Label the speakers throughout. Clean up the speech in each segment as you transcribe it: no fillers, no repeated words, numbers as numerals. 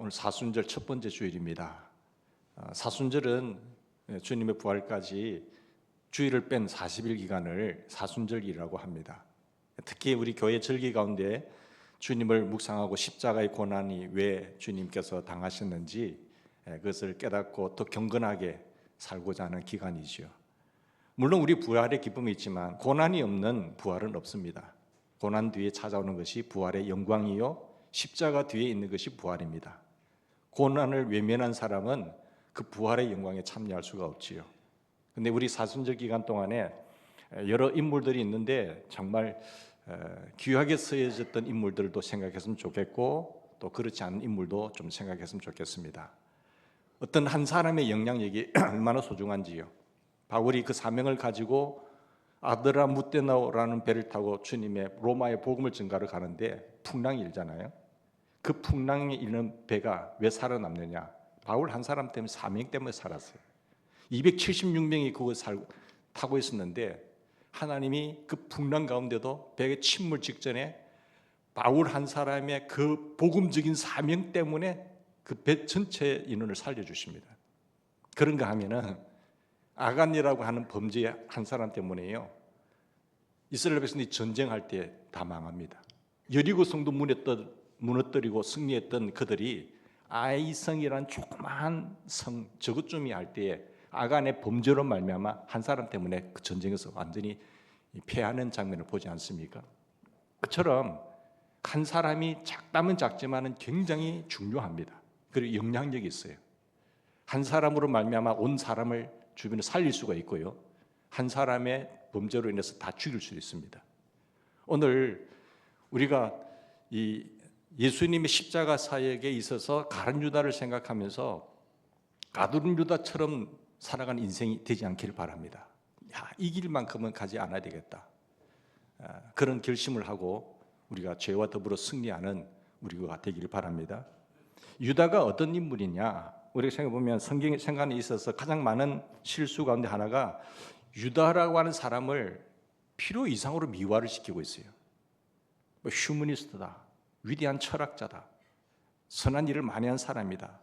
Speaker 1: 오늘 사순절 첫 번째 주일입니다. 사순절은 주님의 부활까지 주일을 뺀 40일 기간을 사순절이라고 합니다. 특히 우리 교회 절기 가운데 주님을 묵상하고 십자가의 고난이 왜 주님께서 당하셨는지 그것을 깨닫고 더 경건하게 살고자 하는 기간이지요. 물론 우리 부활의 기쁨이 있지만 고난이 없는 부활은 없습니다. 고난 뒤에 찾아오는 것이 부활의 영광이요, 십자가 뒤에 있는 것이 부활입니다. 고난을 외면한 사람은 그 부활의 영광에 참여할 수가 없지요. 근데 우리 사순절 기간 동안에 여러 인물들이 있는데 정말 귀하게 쓰여졌던 인물들도 생각했으면 좋겠고, 또 그렇지 않은 인물도 좀 생각했으면 좋겠습니다. 어떤 한 사람의 영향력이 얼마나 소중한지요. 바울이 그 사명을 가지고 아드라 무테나오라는 배를 타고 주님의 로마의 복음을 전가를 가는데 풍랑이 일잖아요. 그 풍랑이 일는 배가 왜 살아남느냐? 바울 한 사람 때문에, 사명 때문에 살았어요. 276명이 그걸 타고 있었는데 하나님이 그 풍랑 가운데도 배에 침몰 직전에 바울 한 사람의 그 복음적인 사명 때문에 그 배 전체 인원을 살려주십니다. 그런가 하면은 아간이라고 하는 범죄 한 사람 때문에요, 이스라엘 백성들이 전쟁할 때 다 망합니다. 여리고 성도 무너뜨리고 승리했던 그들이 아이성이라는 조그마한 성 저것쯤이 할 때에 아간의 범죄로 말미암아 한 사람 때문에 그 전쟁에서 완전히 패하는 장면을 보지 않습니까? 그처럼 한 사람이 작다면 작지만은 굉장히 중요합니다. 그리고 영향력이 있어요. 한 사람으로 말미암아 온 사람을 주변에 살릴 수가 있고요, 한 사람의 범죄로 인해서 다 죽일 수 있습니다. 오늘 우리가 이 예수님의 십자가 사역에 있어서 가룟 유다를 생각하면서 가룟 유다처럼 살아가는 인생이 되지 않기를 바랍니다. 이 길만큼은 가지 않아야 되겠다, 그런 결심을 하고 우리가 죄와 더불어 승리하는 우리가 되기를 바랍니다. 유다가 어떤 인물이냐? 우리가 생각해보면 성경 생각에 있어서 가장 많은 실수 가운데 하나가 유다라고 하는 사람을 필요 이상으로 미화를 시키고 있어요. 휴머니스트다, 위대한 철학자다, 선한 일을 많이 한 사람이다,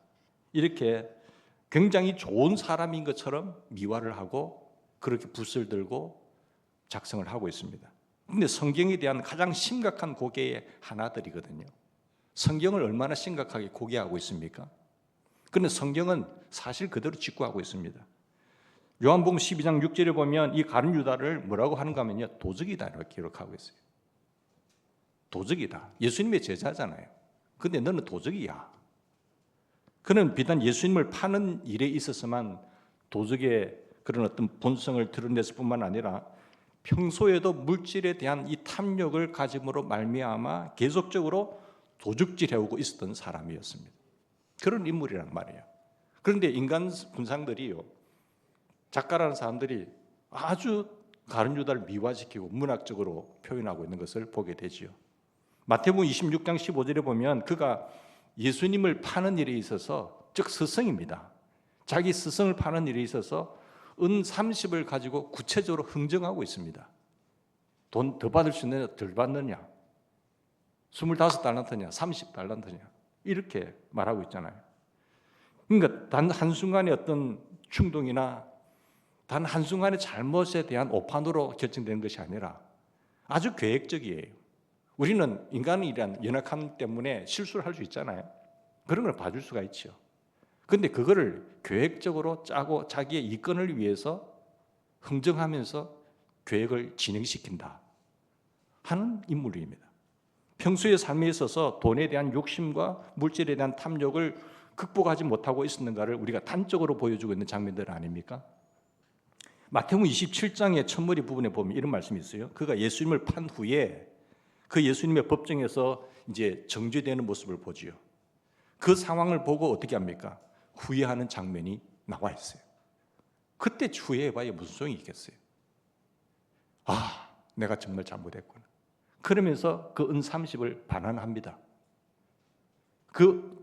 Speaker 1: 이렇게 굉장히 좋은 사람인 것처럼 미화를 하고 그렇게 붓을 들고 작성을 하고 있습니다. 그런데 성경에 대한 가장 심각한 고개의 하나들이거든요. 성경을 얼마나 심각하게 고개하고 있습니까? 그런데 성경은 사실 그대로 직구하고 있습니다. 요한복음 12장 6절에 보면 이 가룟 유다를 뭐라고 하는가 하면요, 도적이다 이렇게 기록하고 있어요. 도적이다. 예수님의 제자잖아요. 근데 너는 도적이야. 그는 비단 예수님을 파는 일에 있어서만 도적의 그런 어떤 본성을 드러냈을 뿐만 아니라 평소에도 물질에 대한 이 탐욕을 가짐으로 말미암아 계속적으로 도둑질해오고 있었던 사람이었습니다. 그런 인물이란 말이에요. 그런데 인간 군상들이요, 작가라는 사람들이 아주 가룟 유다를 미화시키고 문학적으로 표현하고 있는 것을 보게 되지요. 마태복음 26장 15절에 보면 그가 예수님을 파는 일에 있어서, 즉 스승입니다, 자기 스승을 파는 일에 있어서 은 30을 가지고 구체적으로 흥정하고 있습니다. 돈 더 받을 수 있느냐 덜 받느냐, 25달란트냐 30달란트냐 이렇게 말하고 있잖아요. 그러니까 단 한순간의 어떤 충동이나 단 한순간의 잘못에 대한 오판으로 결정되는 것이 아니라 아주 계획적이에요. 우리는 인간이란 연약함 때문에 실수를 할 수 있잖아요. 그런 걸 봐줄 수가 있죠. 그런데 그거를 계획적으로 짜고 자기의 이권을 위해서 흥정하면서 계획을 진행시킨다 하는 인물입니다. 평소의 삶에 있어서 돈에 대한 욕심과 물질에 대한 탐욕을 극복하지 못하고 있었는가를 우리가 단적으로 보여주고 있는 장면들 아닙니까? 마태복음 27장의 첫머리 부분에 보면 이런 말씀이 있어요. 그가 예수님을 판 후에 그 예수님의 법정에서 이제 정죄되는 모습을 보지요. 그 상황을 보고 어떻게 합니까? 후회하는 장면이 나와 있어요. 그때 후회해봐야 무슨 소용이 있겠어요? 아, 내가 정말 잘못했구나. 그러면서 그 은 30을 반환합니다. 그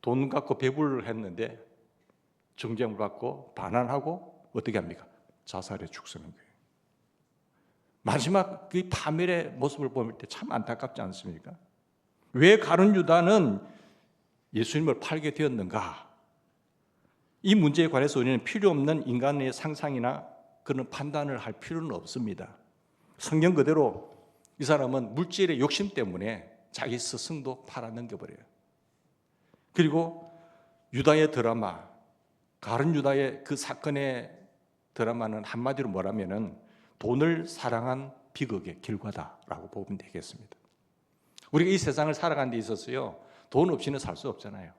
Speaker 1: 돈 갖고 배불을 했는데 정죄를 받고 반환하고 어떻게 합니까? 자살에 죽서는 거예요. 마지막 그 파멸의 모습을 볼 때 참 안타깝지 않습니까? 왜 가룟 유다는 예수님을 팔게 되었는가? 이 문제에 관해서 우리는 필요 없는 인간의 상상이나 그런 판단을 할 필요는 없습니다. 성경 그대로 이 사람은 물질의 욕심 때문에 자기 스승도 팔아넘겨버려요. 그리고 유다의 드라마, 가룟 유다의 그 사건의 드라마는 한마디로 뭐라면은 돈을 사랑한 비극의 결과다라고 보면 되겠습니다. 우리가 이 세상을 살아가는 데 있어서요, 돈 없이는 살 수 없잖아요.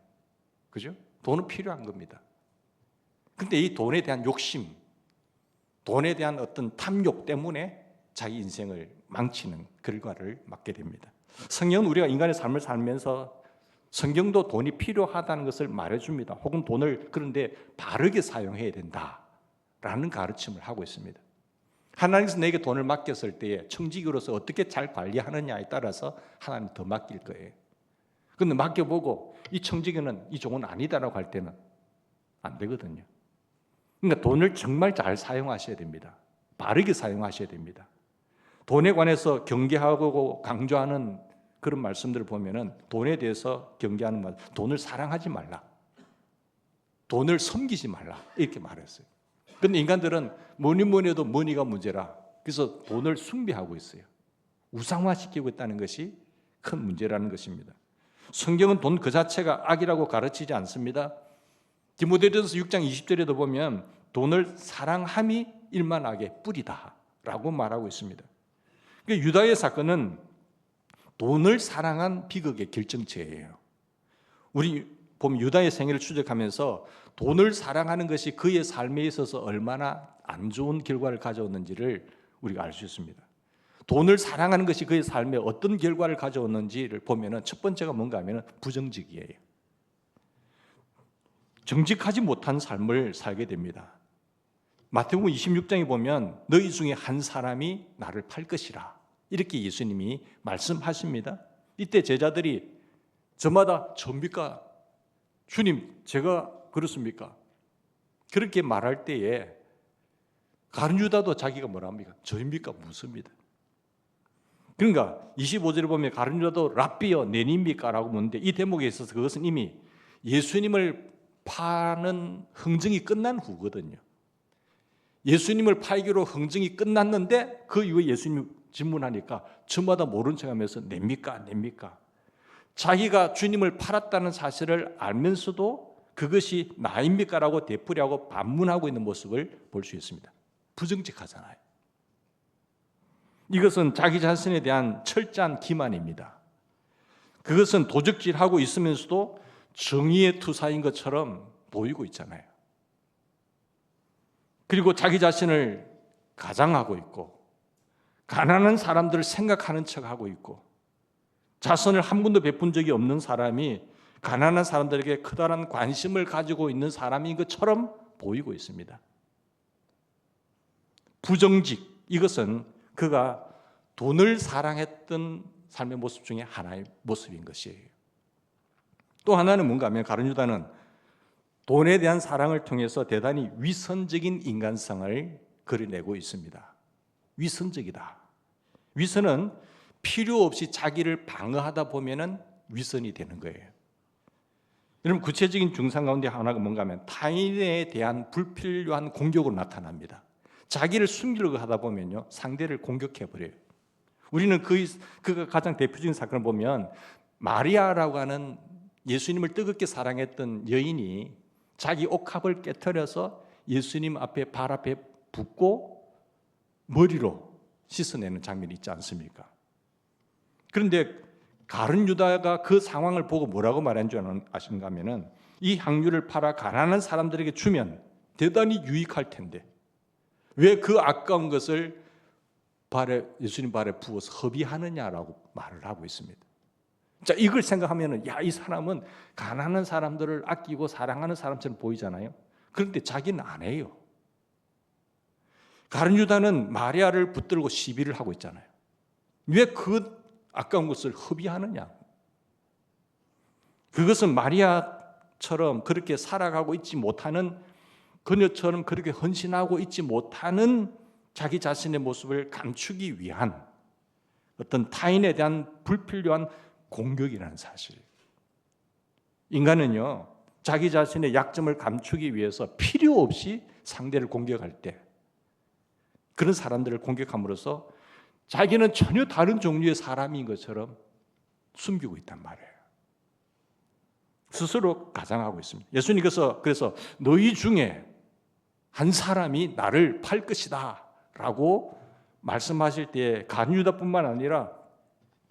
Speaker 1: 그죠? 돈은 필요한 겁니다. 근데 이 돈에 대한 욕심, 돈에 대한 어떤 탐욕 때문에 자기 인생을 망치는 결과를 맞게 됩니다. 성경은 우리가 인간의 삶을 살면서 성경도 돈이 필요하다는 것을 말해줍니다. 혹은 돈을 그런데 바르게 사용해야 된다라는 가르침을 하고 있습니다. 하나님께서 내게 돈을 맡겼을 때에 청지기로서 어떻게 잘 관리하느냐에 따라서 하나님 더 맡길 거예요. 그런데 맡겨보고 이 청지기는 이 종은 아니다라고 할 때는 안 되거든요. 그러니까 돈을 정말 잘 사용하셔야 됩니다. 바르게 사용하셔야 됩니다. 돈에 관해서 경계하고 강조하는 그런 말씀들을 보면은 돈에 대해서 경계하는 말, 돈을 사랑하지 말라, 돈을 섬기지 말라 이렇게 말했어요. 그런데 인간들은 뭐니 해도 머니가 문제라 그래서 돈을 숭배하고 있어요. 우상화시키고 있다는 것이 큰 문제라는 것입니다. 성경은 돈 그 자체가 악이라고 가르치지 않습니다. 디모데전서 6장 20절에도 보면 돈을 사랑함이 일만악의 뿌리다라고 말하고 있습니다. 그러니까 유다의 사건은 돈을 사랑한 비극의 결정체예요. 우리 보면 유다의 생애를 추적하면서 돈을 사랑하는 것이 그의 삶에 있어서 얼마나 안 좋은 결과를 가져왔는지를 우리가 알 수 있습니다. 돈을 사랑하는 것이 그의 삶에 어떤 결과를 가져왔는지를 보면은 첫 번째가 뭔가 하면은 부정직이에요. 정직하지 못한 삶을 살게 됩니다. 마태복음 26장에 보면 너희 중에 한 사람이 나를 팔 것이라 이렇게 예수님이 말씀하십니다. 이때 제자들이 저마다 접니까? 주님, 제가 그렇습니까? 그렇게 말할 때에 가룟 유다도 자기가 뭐라 합니까? 저입니까? 묻습니다. 그러니까 25절에 보면 가룟 유다도 랍비여 내니입니까? 라고 묻는데 이 대목에 있어서 그것은 이미 예수님을 파는 흥정이 끝난 후거든요. 예수님을 팔기로 흥정이 끝났는데 그 이후에 예수님 질문하니까 저마다 모른 척하면서 냅니까? 냅니까? 자기가 주님을 팔았다는 사실을 알면서도 그것이 나입니까? 라고 되풀이하고 반문하고 있는 모습을 볼 수 있습니다. 부정직하잖아요. 이것은 자기 자신에 대한 철저한 기만입니다. 그것은 도적질하고 있으면서도 정의의 투사인 것처럼 보이고 있잖아요. 그리고 자기 자신을 가장하고 있고 가난한 사람들을 생각하는 척하고 있고 자선을 한 번도 베푼 적이 없는 사람이 가난한 사람들에게 커다란 관심을 가지고 있는 사람인 것처럼 보이고 있습니다. 부정직, 이것은 그가 돈을 사랑했던 삶의 모습 중에 하나의 모습인 것이에요. 또 하나는 뭔가 하면 가룟 유다는 돈에 대한 사랑을 통해서 대단히 위선적인 인간성을 그려내고 있습니다. 위선적이다. 위선은 필요 없이 자기를 방어하다 보면은 위선이 되는 거예요. 여러분, 구체적인 증상 가운데 하나가 뭔가 하면 타인에 대한 불필요한 공격으로 나타납니다. 자기를 숨기려고 하다 보면요, 상대를 공격해버려요. 우리는 그가 가장 대표적인 사건을 보면 마리아라고 하는 예수님을 뜨겁게 사랑했던 여인이 자기 옥합을 깨트려서 예수님 앞에 발 앞에 붓고 머리로 씻어내는 장면이 있지 않습니까? 그런데 가룟 유다가 그 상황을 보고 뭐라고 말한 줄 아신가 하면은 이 향유를 팔아 가난한 사람들에게 주면 대단히 유익할 텐데 왜 그 아까운 것을 예수님 발에 부어서 허비하느냐라고 말을 하고 있습니다. 자, 이걸 생각하면은 이 사람은 가난한 사람들을 아끼고 사랑하는 사람처럼 보이잖아요. 그런데 자기는 안 해요. 가룟 유다는 마리아를 붙들고 시비를 하고 있잖아요. 왜 그 아까운 것을 허비하느냐? 그것은 마리아처럼 그렇게 살아가고 있지 못하는, 그녀처럼 그렇게 헌신하고 있지 못하는 자기 자신의 모습을 감추기 위한 어떤 타인에 대한 불필요한 공격이라는 사실. 인간은요, 자기 자신의 약점을 감추기 위해서 필요 없이 상대를 공격할 때 그런 사람들을 공격함으로써 자기는 전혀 다른 종류의 사람인 것처럼 숨기고 있단 말이에요. 스스로 가장하고 있습니다. 예수님께서 그래서 너희 중에 한 사람이 나를 팔 것이다 라고 말씀하실 때 간유다뿐만 아니라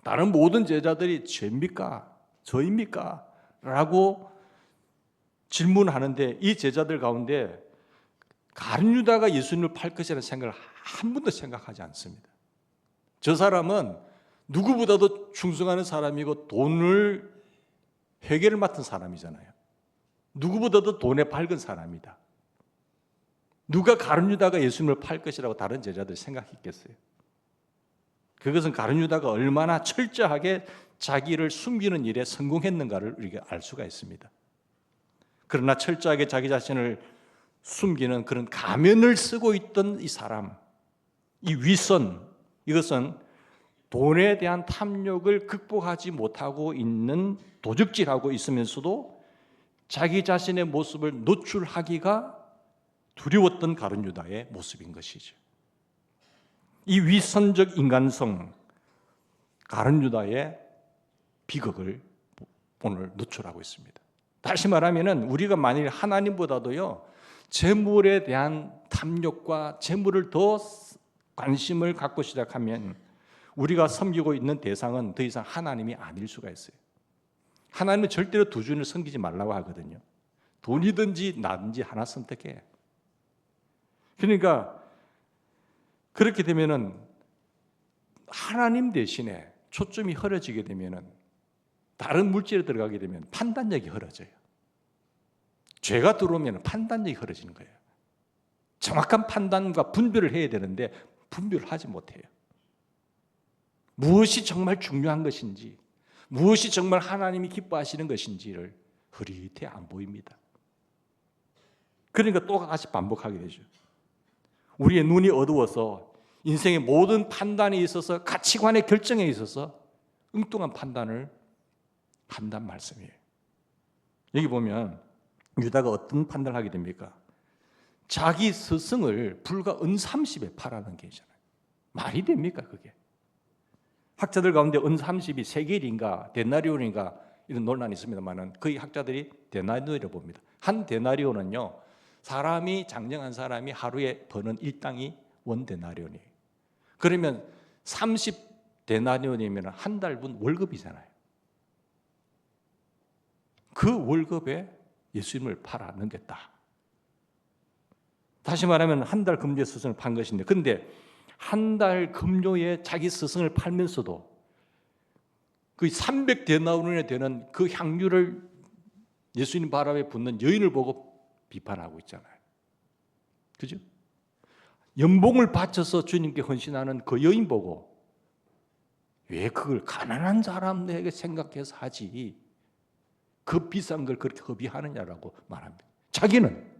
Speaker 1: 다른 모든 제자들이 죄입니까? 저입니까? 라고 질문하는데 이 제자들 가운데 간유다가 예수님을 팔 것이라는 생각을 한 번도 생각하지 않습니다. 저 사람은 누구보다도 충성하는 사람이고 돈을 회계를 맡은 사람이잖아요. 누구보다도 돈에 밝은 사람이다. 누가 가룟유다가 예수님을 팔 것이라고 다른 제자들이 생각했겠어요? 그것은 가룟유다가 얼마나 철저하게 자기를 숨기는 일에 성공했는가를 우리가 알 수가 있습니다. 그러나 철저하게 자기 자신을 숨기는 그런 가면을 쓰고 있던 이 사람, 이 위선, 이것은 돈에 대한 탐욕을 극복하지 못하고 있는 도적질하고 있으면서도 자기 자신의 모습을 노출하기가 두려웠던 가룟유다의 모습인 것이죠. 이 위선적 인간성, 가룟유다의 비극을 오늘 노출하고 있습니다. 다시 말하면 우리가 만일 하나님보다도요 재물에 대한 탐욕과 재물을 더 관심을 갖고 시작하면 우리가 섬기고 있는 대상은 더 이상 하나님이 아닐 수가 있어요. 하나님은 절대로 두 주인을 섬기지 말라고 하거든요. 돈이든지 나든지 하나 선택해. 그러니까 그렇게 되면은 하나님 대신에 초점이 흐려지게 되면은 다른 물질에 들어가게 되면 판단력이 흐려져요. 죄가 들어오면 판단력이 흐려지는 거예요. 정확한 판단과 분별을 해야 되는데 분별을 하지 못해요. 무엇이 정말 중요한 것인지, 무엇이 정말 하나님이 기뻐하시는 것인지를 흐릿해 안 보입니다. 그러니까 똑같이 반복하게 되죠. 우리의 눈이 어두워서 인생의 모든 판단에 있어서 가치관의 결정에 있어서 엉뚱한 판단을 한단 말씀이에요. 여기 보면 유다가 어떤 판단을 하게 됩니까? 자기 스승을 불과 은 30에 팔아는 게 있잖아요. 말이 됩니까 그게? 학자들 가운데 은 30이 세겔인가 데나리온인가 이런 논란이 있습니다만 거의 학자들이 데나리온이라고 봅니다. 한 데나리온은요 사람이 장정한 사람이 하루에 버는 일당이 원 데나리온이에요. 그러면 30 데나리온이면 한 달분 월급이잖아요. 그 월급에 예수님을 팔아 넘겼다. 다시 말하면 한 달 금요에 스승을 판 것인데, 그런데 한 달 금요에 자기 스승을 팔면서도 그 300데나리온에 되는 그 향유를 예수님 발 앞에 붓는 여인을 보고 비판하고 있잖아요. 그죠? 연봉을 바쳐서 주님께 헌신하는 그 여인 보고 왜 그걸 가난한 사람에게 생각해서 하지 그 비싼 걸 그렇게 허비하느냐라고 말합니다. 자기는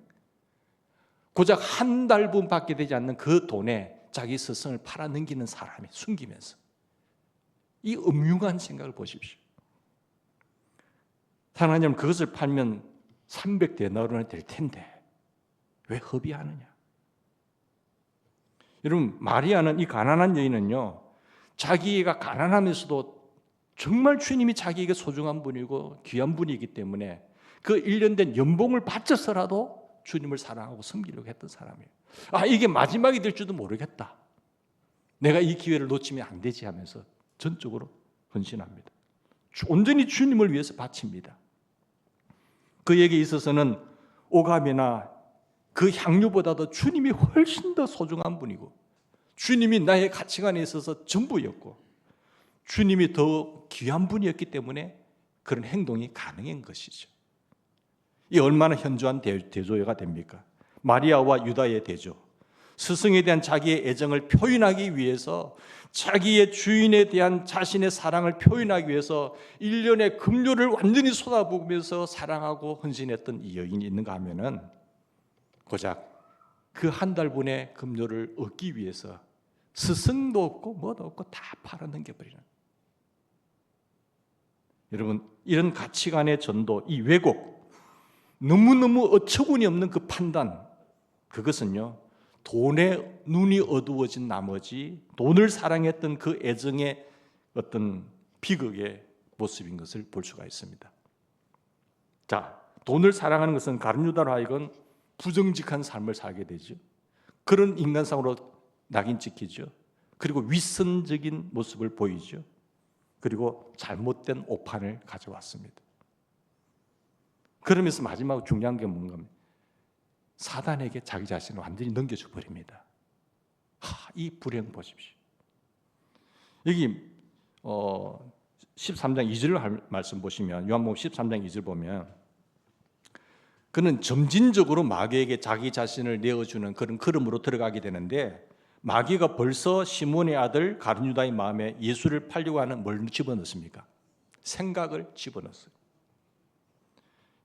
Speaker 1: 고작 한 달분 받게 되지 않는 그 돈에 자기 스승을 팔아넘기는 사람이 숨기면서 이 음흉한 생각을 보십시오. 하나님은 그것을 팔면 300데나리온이 될 텐데 왜 허비하느냐? 여러분 마리아는 이 가난한 여인은요 자기가 가난하면서도 정말 주님이 자기에게 소중한 분이고 귀한 분이기 때문에 그 1년 된 연봉을 바쳐서라도 주님을 사랑하고 섬기려고 했던 사람이에요. 이게 마지막이 될 줄도 모르겠다. 내가 이 기회를 놓치면 안 되지 하면서 전적으로 헌신합니다. 온전히 주님을 위해서 바칩니다. 그에게 있어서는 오감이나 그 향유보다도 주님이 훨씬 더 소중한 분이고 주님이 나의 가치관에 있어서 전부였고 주님이 더 귀한 분이었기 때문에 그런 행동이 가능한 것이죠. 이 얼마나 현저한 대조가 됩니까? 마리아와 유다의 대조. 스승에 대한 자기의 애정을 표현하기 위해서 자기의 주인에 대한 자신의 사랑을 표현하기 위해서 1년의 금료를 완전히 쏟아부으면서 사랑하고 헌신했던 이 여인이 있는가 하면은 고작 그 한 달분의 금료를 얻기 위해서 스승도 없고 뭐도 없고 다 팔아넘겨버리는. 여러분, 이런 가치관의 전도, 이 왜곡, 너무너무 어처구니 없는 그 판단, 그것은요, 돈에 눈이 어두워진 나머지 돈을 사랑했던 그 애정의 어떤 비극의 모습인 것을 볼 수가 있습니다. 자, 돈을 사랑하는 것은 가룟유다로 하여금 부정직한 삶을 살게 되죠. 그런 인간상으로 낙인 찍히죠. 그리고 위선적인 모습을 보이죠. 그리고 잘못된 오판을 가져왔습니다. 그러면서 마지막으로 중요한 게 뭔가 사단에게 자기 자신을 완전히 넘겨줘 버립니다. 이 불행 보십시오. 여기 13장 2절 말씀 보시면, 요한복음 13장 2절 보면, 그는 점진적으로 마귀에게 자기 자신을 내어주는 그런 걸음으로 들어가게 되는데, 마귀가 벌써 시몬의 아들 가룟유다의 마음에 예수를 팔려고 하는 뭘 집어넣습니까? 생각을 집어넣었어요.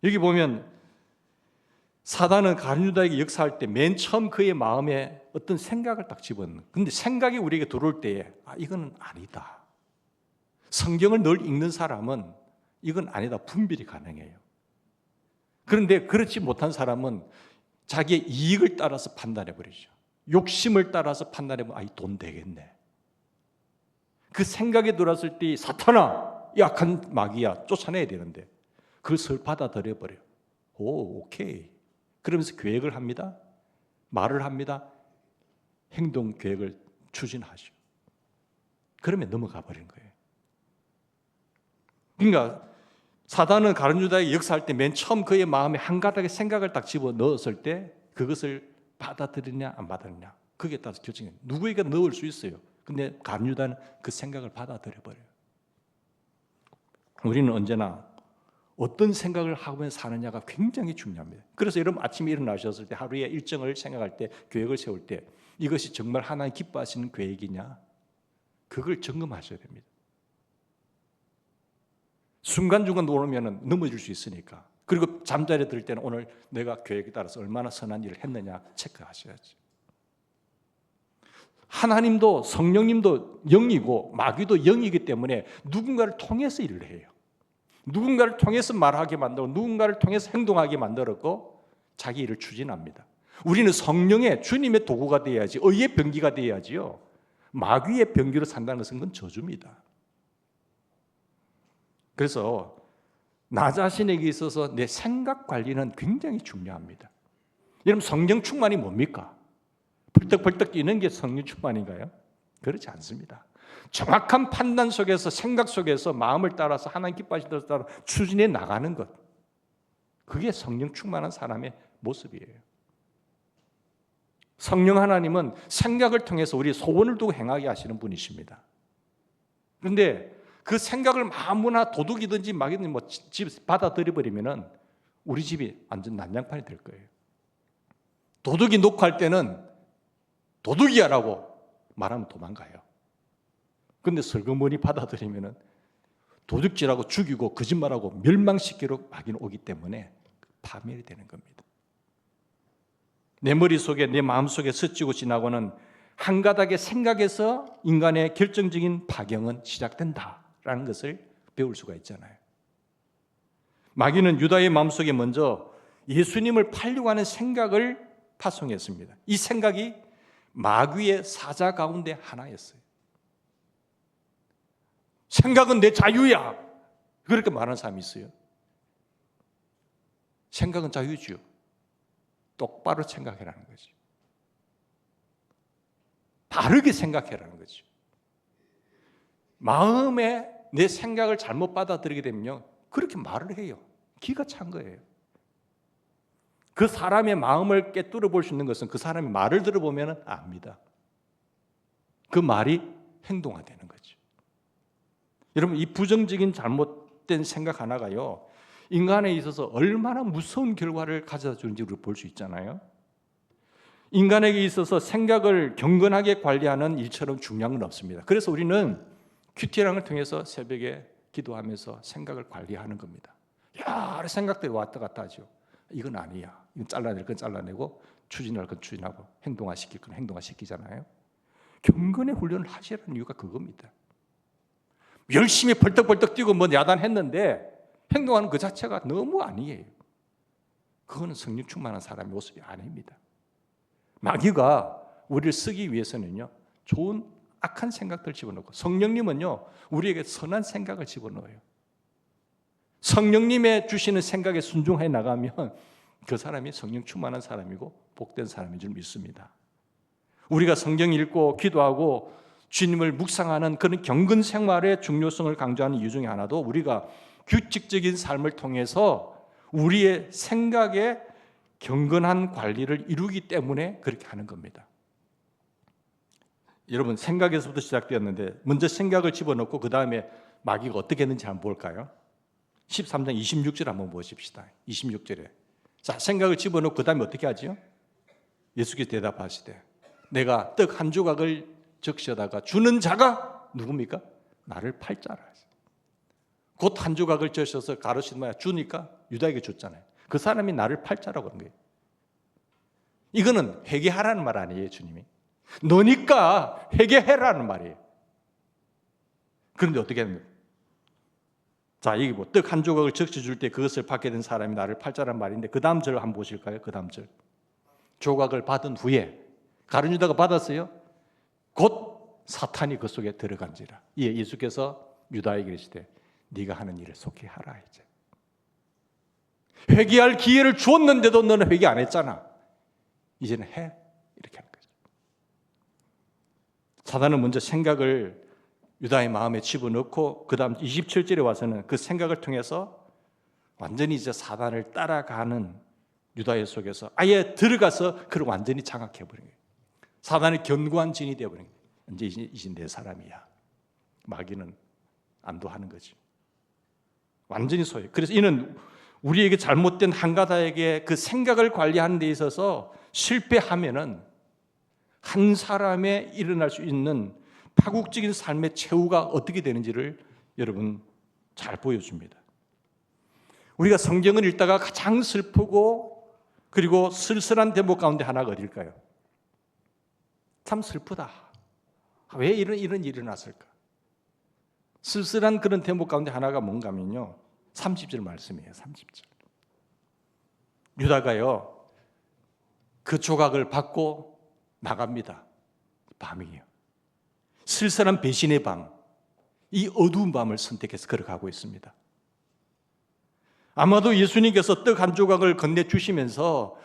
Speaker 1: 여기 보면 사단은 가룟유다에게 역사할 때 맨 처음 그의 마음에 어떤 생각을 딱 집어넣는. 근데 생각이 우리에게 들어올 때에 이건 아니다. 성경을 늘 읽는 사람은 이건 아니다, 분별이 가능해요. 그런데 그렇지 못한 사람은 자기의 이익을 따라서 판단해 버리죠. 욕심을 따라서 판단해 보면 이 돈 되겠네. 그 생각이 들었을 때 사탄아, 약한 마귀야, 쫓아내야 되는데 그것을 받아들여 버려요. 오케이. 그러면서 계획을 합니다. 말을 합니다. 행동 계획을 추진하죠. 그러면 넘어가 버린 거예요. 그러니까 사단은 가룟유다에게 역사할 때 맨 처음 그의 마음에 한 가닥의 생각을 딱 집어 넣었을 때 그것을 받아들이냐 안 받아들이냐, 그게 따라서 결정해요. 누구에게 넣을 수 있어요. 근데 가룟유다는 그 생각을 받아들여 버려요. 우리는 언제나 어떤 생각을 하고 사느냐가 굉장히 중요합니다. 그래서 여러분 아침에 일어나셨을 때 하루의 일정을 생각할 때, 계획을 세울 때 이것이 정말 하나님 기뻐하시는 계획이냐, 그걸 점검하셔야 됩니다. 순간중간 놓으면 넘어질 수 있으니까. 그리고 잠자리에 들 때는 오늘 내가 계획에 따라서 얼마나 선한 일을 했느냐 체크하셔야죠. 하나님도 성령님도 영이고 마귀도 영이기 때문에 누군가를 통해서 일을 해요. 누군가를 통해서 말하게 만들고 누군가를 통해서 행동하게 만들었고 자기 일을 추진합니다. 우리는 성령의 주님의 도구가 되어야지, 의의 병기가 되어야지요. 마귀의 병기로 산다는 것은 그건 저주입니다. 그래서 나 자신에게 있어서 내 생각 관리는 굉장히 중요합니다. 여러분, 성령 충만이 뭡니까? 벌떡벌떡 뛰는 게 성령 충만인가요? 그렇지 않습니다. 정확한 판단 속에서, 생각 속에서 마음을 따라서 하나님 기뻐하시는 것을 따라 추진해 나가는 것, 그게 성령 충만한 사람의 모습이에요. 성령 하나님은 생각을 통해서 우리 소원을 두고 행하게 하시는 분이십니다. 그런데 그 생각을 아무나 도둑이든지 막이든지 집 받아들여 버리면은 우리 집이 완전 난장판이 될 거예요. 도둑이 녹화할 때는 도둑이야라고 말하면 도망가요. 그런데 슬그머니 받아들이면은 도둑질하고 죽이고 거짓말하고 멸망시키러 마귀는 오기 때문에 파멸이 되는 겁니다. 내 머릿속에, 내 마음속에 스치고 지나고는 한 가닥의 생각에서 인간의 결정적인 파경은 시작된다라는 것을 배울 수가 있잖아요. 마귀는 유다의 마음속에 먼저 예수님을 팔려고 하는 생각을 파송했습니다. 이 생각이 마귀의 사자 가운데 하나였어요. 생각은 내 자유야, 그렇게 말하는 사람이 있어요. 생각은 자유죠. 똑바로 생각해라는 거죠. 바르게 생각해라는 거죠. 마음에 내 생각을 잘못 받아들이게 되면요, 그렇게 말을 해요. 기가 찬 거예요. 그 사람의 마음을 꿰뚫어 볼 수 있는 것은 그 사람의 말을 들어보면 압니다. 그 말이 행동화되는 거죠. 여러분, 이 부정적인 잘못된 생각 하나가요, 인간에 있어서 얼마나 무서운 결과를 가져다 주는지 우리가 볼 수 있잖아요. 인간에게 있어서 생각을 경건하게 관리하는 일처럼 중요한 건 없습니다. 그래서 우리는 큐티랑을 통해서 새벽에 기도하면서 생각을 관리하는 겁니다. 여러 생각들이 왔다 갔다 하죠. 이건 아니야, 이건 잘라낼 건 잘라내고 추진할 건 추진하고 행동화시킬 건 행동화시키잖아요. 경건의 훈련을 하시라는 이유가 그겁니다. 열심히 벌떡벌떡 뛰고 뭐 야단했는데 행동하는 그 자체가 너무 아니에요. 그거는 성령 충만한 사람의 모습이 아닙니다. 마귀가 우리를 쓰기 위해서는요, 좋은 악한 생각들 집어넣고, 성령님은요 우리에게 선한 생각을 집어넣어요. 성령님의 주시는 생각에 순종해 나가면 그 사람이 성령 충만한 사람이고 복된 사람인 줄 믿습니다. 우리가 성경 읽고 기도하고 주님을 묵상하는 그런 경건 생활의 중요성을 강조하는 이유 중에 하나도 우리가 규칙적인 삶을 통해서 우리의 생각의 경건한 관리를 이루기 때문에 그렇게 하는 겁니다. 여러분, 생각에서부터 시작되었는데 먼저 생각을 집어넣고 그 다음에 마귀가 어떻게 했는지 한번 볼까요? 13장 26절 한번 보십시다. 26절에 자, 생각을 집어넣고 그 다음에 어떻게 하지요? 예수께서 대답하시되 내가 떡 한 조각을 적셔다가 주는 자가 누굽니까? 나를 팔자라. 곧 한 조각을 적셔서 가르치는 말이야. 주니까 유다에게 줬잖아요. 그 사람이 나를 팔자라고 하는 거예요. 이거는 회개하라는 말 아니에요, 주님이. 너니까 회개해라는 말이에요. 그런데 어떻게 합니까? 자, 이게 뭐 떡 한 조각을 적셔줄 때 그것을 받게 된 사람이 나를 팔자란 말인데 그 다음 절 한번 보실까요? 그 다음 절. 조각을 받은 후에 가룟 유다가 받았어요. 곧 사탄이 그 속에 들어간지라. 예, 예수께서 유다에게 이르시되 네가 하는 일을 속히 하라. 이제 회개할 기회를 주었는데도 너는 회개 안 했잖아. 이제는 해. 이렇게 하는 거죠. 사단은 먼저 생각을 유다의 마음에 집어넣고 그 다음 27절에 와서는 그 생각을 통해서 완전히 이제 사단을 따라가는 유다의 속에서 아예 들어가서 그를 완전히 장악해버린 거예요. 사단의 견고한 진이 되어버린 거예요. 이제 내 사람이야. 마귀는 안도하는 거지. 완전히 소유. 그래서 이는 우리에게 잘못된 한 가닥에게 그 생각을 관리하는 데 있어서 실패하면은 한 사람에 일어날 수 있는 파국적인 삶의 최후가 어떻게 되는지를 여러분 잘 보여줍니다. 우리가 성경을 읽다가 가장 슬프고 그리고 쓸쓸한 대목 가운데 하나가 어딜까요? 참 슬프다. 왜 이런 일이 일어났을까? 쓸쓸한 그런 대목 가운데 하나가 뭔가 하면요, 30절 말씀이에요. 30절. 유다가요 그 조각을 받고 나갑니다. 밤이에요. 쓸쓸한 배신의 밤, 이 어두운 밤을 선택해서 걸어가고 있습니다. 아마도 예수님께서 떡 한 조각을 건네주시면서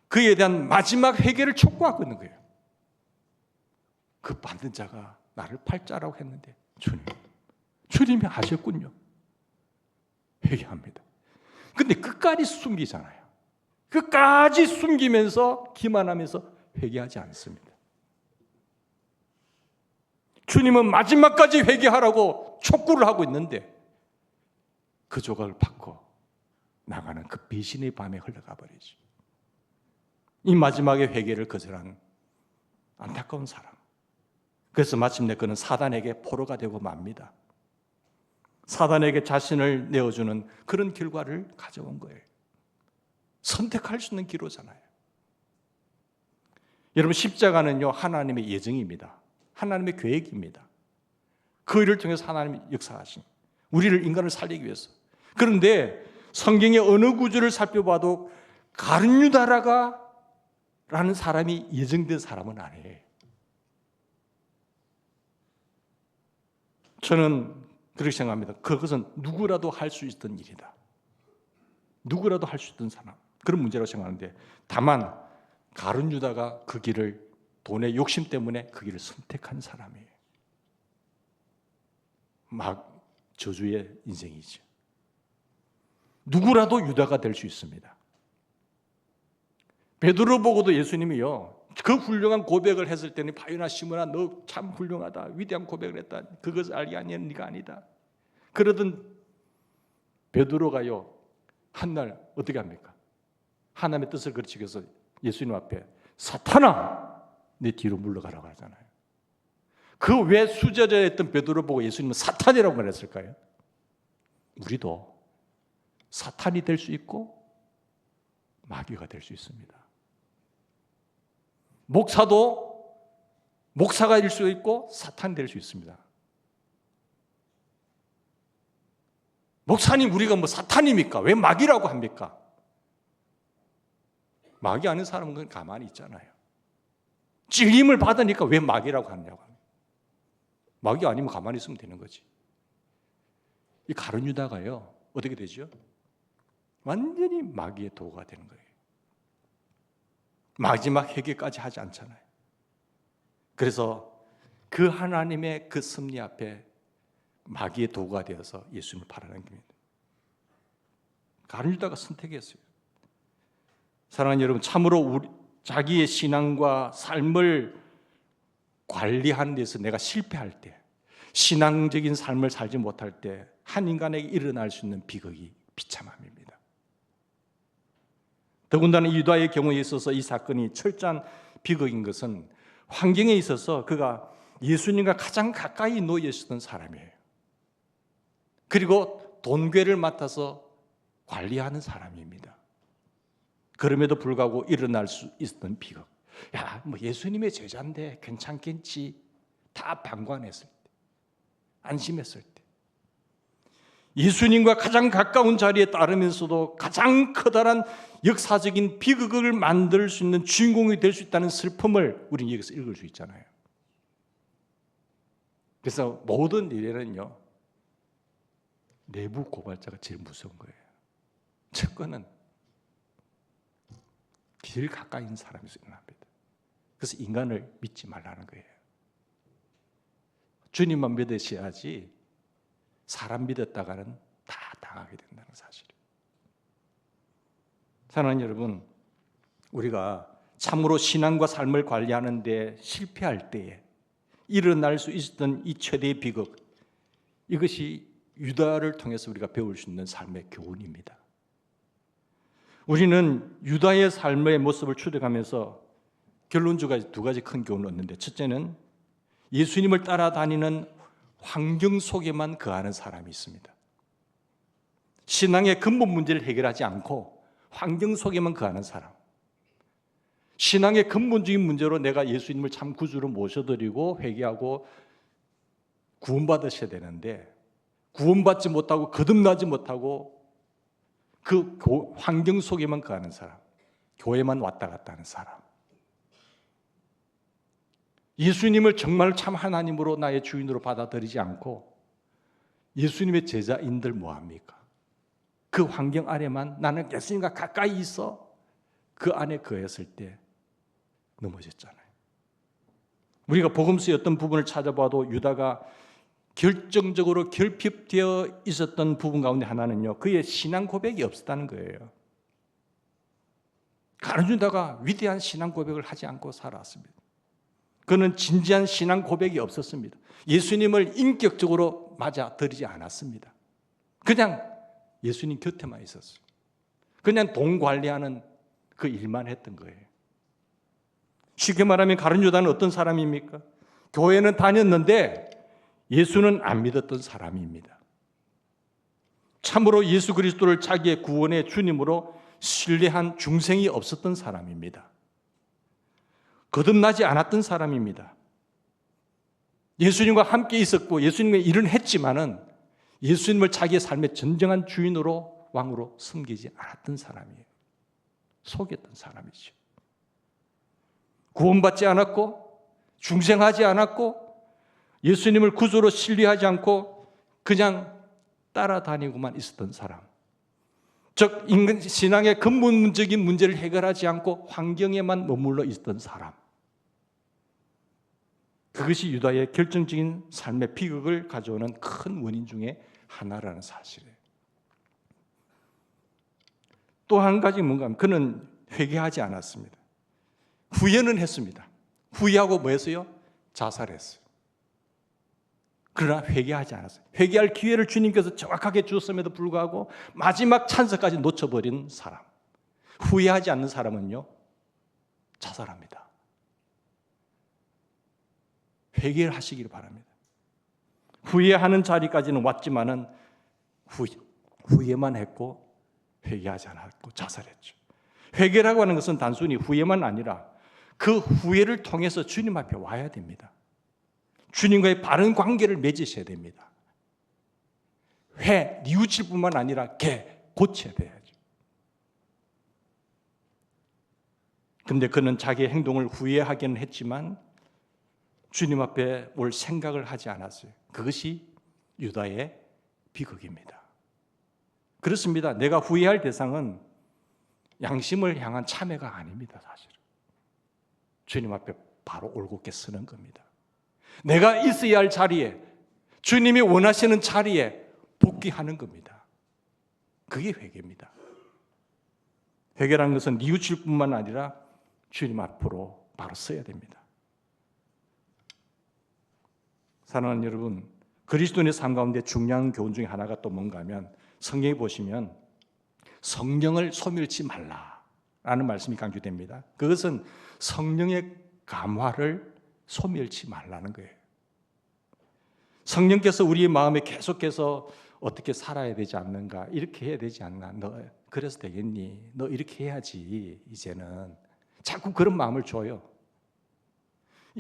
Speaker 1: 그에 대한 마지막 회개를 촉구하고 있는 거예요. 그 받는 자가 나를 팔자라고 했는데 주님이 하셨군요. 회개합니다. 근데 끝까지 숨기잖아요. 끝까지 숨기면서 기만하면서 회개하지 않습니다. 주님은 마지막까지 회개하라고 촉구를 하고 있는데 그 조각을 받고 나가는 그 배신의 밤에 흘러가 버리죠. 이 마지막에 회개를 거절한 안타까운 사람. 그래서 마침내 그는 사단에게 포로가 되고 맙니다. 사단에게 자신을 내어주는 그런 결과를 가져온 거예요. 선택할 수 있는 기로잖아요. 여러분, 십자가는요 하나님의 예정입니다. 하나님의 계획입니다. 그 일을 통해서 하나님이 역사하신 우리를, 인간을 살리기 위해서. 그런데 성경의 어느 구절을 살펴봐도 가룟 유다라는 사람이 예정된 사람은 아니에요. 저는 그렇게 생각합니다. 그것은 누구라도 할 수 있던 일이다. 누구라도 할 수 있던 사람, 그런 문제라고 생각하는데, 다만 가룟 유다가 그 길을, 돈의 욕심 때문에 그 길을 선택한 사람이에요. 막 저주의 인생이죠. 누구라도 유다가 될 수 있습니다. 베드로 보고도 예수님이요 그 훌륭한 고백을 했을 때는 바요나 시몬아 너 참 훌륭하다, 위대한 고백을 했다, 그것을 알게 아니한 네가 아니다. 그러던 베드로가요 한날 어떻게 합니까? 하나님의 뜻을 거치기 위해서 예수님 앞에 사탄아 내 뒤로 물러가라고 하잖아요. 그 왜 수저자였던 베드로 보고 예수님은 사탄이라고 말했을까요? 우리도 사탄이 될 수 있고 마귀가 될 수 있습니다. 목사도 목사가 될 수 있고 사탄이 될 수 있습니다. 목사님, 우리가 뭐 사탄입니까? 왜 마귀라고 합니까? 마귀 아는 사람은 그건 가만히 있잖아요. 찔림을 받으니까 왜 마귀라고 하냐고. 마귀 아니면 가만히 있으면 되는 거지. 이 가룟 유다가요, 어떻게 되죠? 완전히 마귀의 도구가 되는 거예요. 마지막 회개까지 하지 않잖아요. 그래서 그 하나님의 그 섭리 앞에 마귀의 도구가 되어서 예수님을 팔아넘깁니다. 가룟 유다가 선택했어요. 사랑하는 여러분, 참으로 자기의 신앙과 삶을 관리하는 데서 내가 실패할 때, 신앙적인 삶을 살지 못할 때 한 인간에게 일어날 수 있는 비극이 비참함입니다. 더군다나 유다의 경우에 있어서 이 사건이 철저한 비극인 것은 환경에 있어서 그가 예수님과 가장 가까이 놓여 있었던 사람이에요. 그리고 돈괴를 맡아서 관리하는 사람입니다. 그럼에도 불구하고 일어날 수 있었던 비극. 야, 뭐 예수님의 제자인데 괜찮겠지. 다 방관했을 때, 안심했을 때, 예수님과 가장 가까운 자리에 따르면서도 가장 커다란 역사적인 비극을 만들 수 있는 주인공이 될 수 있다는 슬픔을 우리는 여기서 읽을 수 있잖아요. 그래서 모든 일에는요, 내부 고발자가 제일 무서운 거예요. 첫째는 제일 가까이 있는 사람에서 일어납니다. 그래서 인간을 믿지 말라는 거예요. 주님만 믿으셔야지 사람 믿었다가는 다 당하게 된다는 사실이에요. 사랑하는 여러분, 우리가 참으로 신앙과 삶을 관리하는 데 실패할 때에 일어날 수 있었던 이 최대의 비극, 이것이 유다를 통해서 우리가 배울 수 있는 삶의 교훈입니다. 우리는 유다의 삶의 모습을 추적하면서 결론적으로 두 가지 큰 교훈을 얻는데, 첫째는 예수님을 따라다니는 환경 속에만 거하는 사람이 있습니다. 신앙의 근본 문제를 해결하지 않고 환경 속에만 거하는 사람. 신앙의 근본적인 문제로 내가 예수님을 참 구주로 모셔드리고 회개하고 구원받으셔야 되는데, 구원받지 못하고 거듭나지 못하고 그 환경 속에만 거하는 사람, 교회만 왔다 갔다 하는 사람. 예수님을 정말 참 하나님으로 나의 주인으로 받아들이지 않고 예수님의 제자인들 뭐합니까? 그 환경 아래만 나는 예수님과 가까이 있어 그 안에 거했을 때 넘어졌잖아요. 우리가 복음서의 어떤 부분을 찾아봐도 유다가 결정적으로 결핍되어 있었던 부분 가운데 하나는요, 그의 신앙 고백이 없었다는 거예요. 가룟 유다가 위대한 신앙 고백을 하지 않고 살아왔습니다. 그는 진지한 신앙 고백이 없었습니다. 예수님을 인격적으로 맞아들이지 않았습니다. 그냥 예수님 곁에만 있었어요. 그냥 돈 관리하는 그 일만 했던 거예요. 쉽게 말하면 가룟 유다는 어떤 사람입니까? 교회는 다녔는데 예수는 안 믿었던 사람입니다. 참으로 예수 그리스도를 자기의 구원의 주님으로 신뢰한 중생이 없었던 사람입니다. 거듭나지 않았던 사람입니다. 예수님과 함께 있었고 예수님의 일은 했지만은 예수님을 자기의 삶의 진정한 주인으로 왕으로 섬기지 않았던 사람이에요. 속였던 사람이죠. 구원받지 않았고 중생하지 않았고 예수님을 구주로 신뢰하지 않고 그냥 따라다니고만 있었던 사람. 즉 인간 신앙의 근본적인 문제를 해결하지 않고 환경에만 머물러 있었던 사람. 그것이 유다의 결정적인 삶의 비극을 가져오는 큰 원인 중에 하나라는 사실이에요. 또 한 가지 뭔가 하면 그는 회개하지 않았습니다. 후회는 했습니다. 후회하고 뭐 했어요? 자살했어요. 그러나 회개하지 않았어요. 회개할 기회를 주님께서 정확하게 주었음에도 불구하고 마지막 찬스까지 놓쳐버린 사람. 후회하지 않는 사람은요, 자살합니다. 회개를 하시기를 바랍니다. 후회하는 자리까지는 왔지만은 후회만 했고 회개하지 않았고 자살했죠. 회개라고 하는 것은 단순히 후회만 아니라 그 후회를 통해서 주님 앞에 와야 됩니다. 주님과의 바른 관계를 맺으셔야 됩니다. 뉘우칠 뿐만 아니라 고쳐야 돼야죠. 근데 그는 자기의 행동을 후회하기는 했지만 주님 앞에 올 생각을 하지 않았어요. 그것이 유다의 비극입니다. 그렇습니다. 내가 후회할 대상은 양심을 향한 참회가 아닙니다. 사실은 주님 앞에 바로 올곧게 서는 겁니다. 내가 있어야 할 자리에, 주님이 원하시는 자리에 복귀하는 겁니다. 그게 회개입니다. 회개라는 것은 뉘우칠 뿐만 아니라 주님 앞으로 바로 서야 됩니다. 사랑하는 여러분, 그리스도인의 삶 가운데 중요한 교훈 중에 하나가 또 뭔가 하면 성경에 보시면 성령을 소멸치 말라라는 말씀이 강조됩니다. 그것은 성령의 감화를 소멸치 말라는 거예요. 성령께서 우리의 마음에 계속해서 어떻게 살아야 되지 않는가, 이렇게 해야 되지 않나, 너 그래서 되겠니, 너 이렇게 해야지, 이제는 자꾸 그런 마음을 줘요.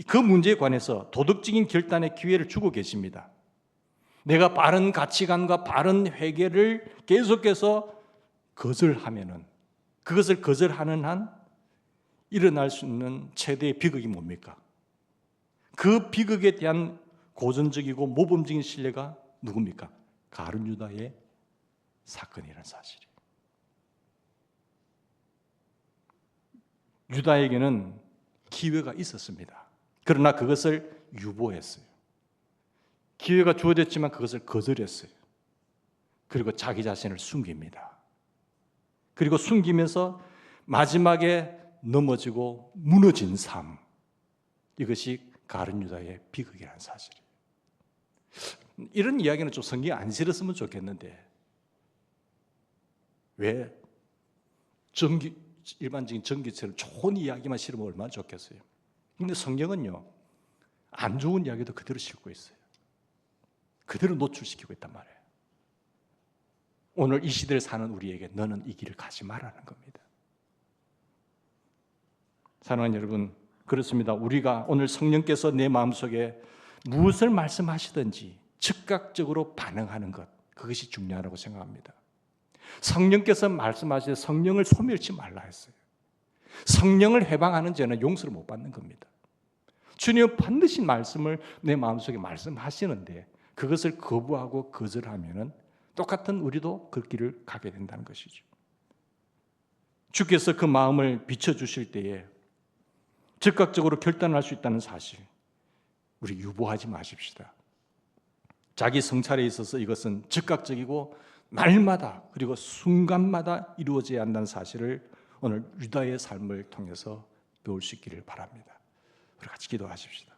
Speaker 1: 그 문제에 관해서 도덕적인 결단의 기회를 주고 계십니다. 내가 바른 가치관과 바른 회개를 계속해서 거절하면은, 그것을 거절하는 한 일어날 수 있는 최대의 비극이 뭡니까? 그 비극에 대한 고전적이고 모범적인 신뢰가 누굽니까? 가룟 유다의 사건이라는 사실이에요. 유다에게는 기회가 있었습니다. 그러나 그것을 유보했어요. 기회가 주어졌지만 그것을 거절했어요. 그리고 자기 자신을 숨깁니다. 그리고 숨기면서 마지막에 넘어지고 무너진 삶, 이것이 가룟 유다의 비극이라는 사실이에요. 이런 이야기는 좀 성경에 안 실었으면 좋겠는데 왜 일반적인 전기처럼 좋은 이야기만 실으면 얼마나 좋겠어요. 그런데 성경은요, 안 좋은 이야기도 그대로 싣고 있어요. 그대로 노출시키고 있단 말이에요. 오늘 이 시대를 사는 우리에게 너는 이 길을 가지 말라는 겁니다. 사랑하는 여러분, 그렇습니다. 우리가 오늘 성령께서 내 마음속에 무엇을 말씀하시든지 즉각적으로 반응하는 것, 그것이 중요하다고 생각합니다. 성령께서 말씀하시되 성령을 소멸치 말라 했어요. 성령을 해방하는 죄는 용서를 못 받는 겁니다. 주님은 반드시 말씀을 내 마음속에 말씀하시는데 그것을 거부하고 거절하면은 똑같은 우리도 그 길을 가게 된다는 것이죠. 주께서 그 마음을 비춰주실 때에 즉각적으로 결단할 수 있다는 사실, 우리 유보하지 마십시다. 자기 성찰에 있어서 이것은 즉각적이고 날마다 그리고 순간마다 이루어져야 한다는 사실을 오늘 유다의 삶을 통해서 배울 수 있기를 바랍니다. 우리 같이 기도하십시다.